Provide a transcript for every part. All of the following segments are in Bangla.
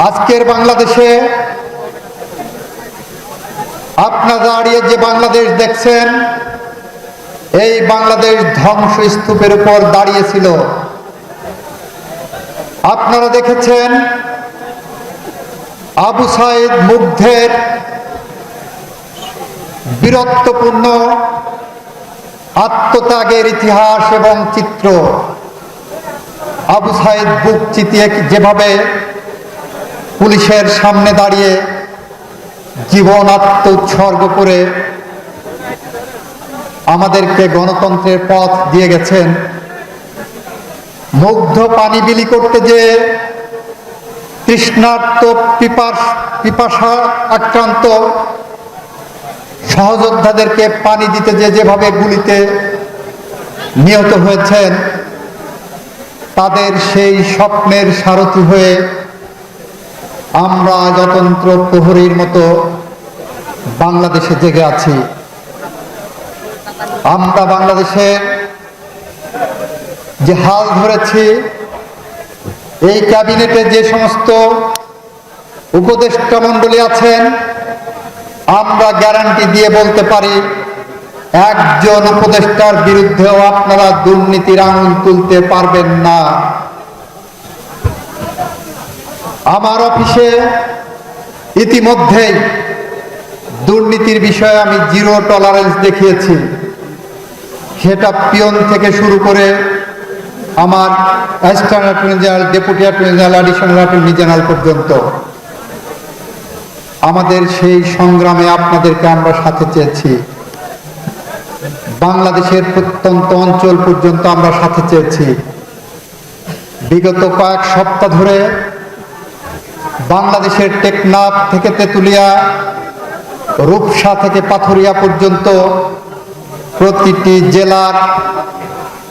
আজকের বাংলাদেশে আপনারা দাঁড়িয়ে যে বাংলাদেশ দেখছেন, এই বাংলাদেশ ধ্বংসস্তূপের উপর দাঁড়িয়েছিল। আপনারা দেখেছেন আবু সাইদ মুগ্ধের বীরত্বপূর্ণ আত্মত্যাগের ইতিহাস এবং চিত্র। আবু সাইদ বুক চিতিয়ে যেভাবে পুলিশের সামনে দাঁড়িয়ে জীবন আত্মোৎসর্গ করে আমাদেরকে গণতন্ত্রের পথ দিয়ে গেছেন, মুগ্ধ পানি বিলি করতে যে তৃষ্ণার্ত পিপাসা আক্রান্ত সহযোদ্ধাদেরকে পানি দিতে যেভাবে গুলিতে নিহত হয়েছেন, তাদের সেই স্বপ্নের সারথি হয়ে আমরা অতন্ত্র প্রহরীর মতো বাংলাদেশে জেগে আছি। আমরা বাংলাদেশে যে হাল ধরেছি, এই ক্যাবিনেটে যে সমস্ত উপদেষ্টা মণ্ডলী আছেন, আমরা গ্যারান্টি দিয়ে বলতে পারি একজন উপদেষ্টার বিরুদ্ধেও আপনারা দুর্নীতির আঙুল তুলতে পারবেন না। আমার অফিসে ইতিমধ্যেই দুর্নীতির বিষয়ে আমি জিরো টলারেন্স দেখিয়েছি। সেটা পিয়ন থেকে শুরু করে আমার assistant attorney general, deputy attorney general, additional attorney general পর্যন্ত আমাদের সেই সংগ্রামে আপনাদেরকে আমরা সাথে চেয়েছি। বাংলাদেশের প্রত্যন্ত অঞ্চল পর্যন্ত আমরা সাথে চেয়েছি। বিগত কয়েক সপ্তাহ ধরে বাংলাদেশের টেকনাফ থেকে তেঁতুলিয়া, রূপসা থেকে পাথুরিয়া পর্যন্ত প্রতিটি জেলার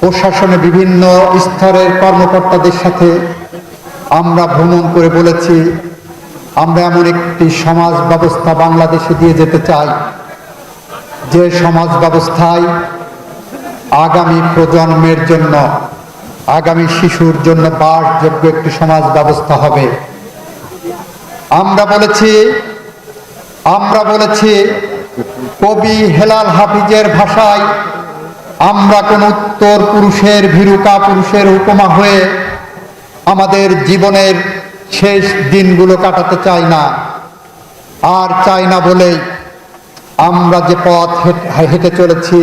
প্রশাসনে বিভিন্ন স্তরের কর্মকর্তাদের সাথে আমরা ভ্রমণ করে বলেছি, আমরা এমন একটি সমাজ ব্যবস্থা বাংলাদেশে দিয়ে যেতে চাই, যে সমাজ ব্যবস্থায় আগামী প্রজন্মের জন্য, আগামী শিশুর জন্য বাসযোগ্য একটি সমাজ ব্যবস্থা হবে। আমরা বলেছি কবি হেলাল হাফিজের ভাষায়, আমরা কোন উত্তর পুরুষের ভীরুকা পুরুষের উপমা হয়ে আমাদের জীবনের শেষ দিনগুলো কাটাতে চাই না। আর চাই না বলেই আমরা যে পথ হেঁটে চলেছি,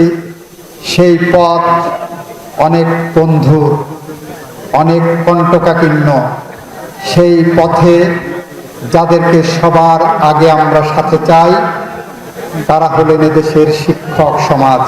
সেই পথ অনেক বন্ধুর, অনেক কণ্টকাকীর্ণ। সেই পথে যাদেরকে সবার আগে আমরা সাথে চাই, তারা হলেন এদেশের শিক্ষক সমাজ।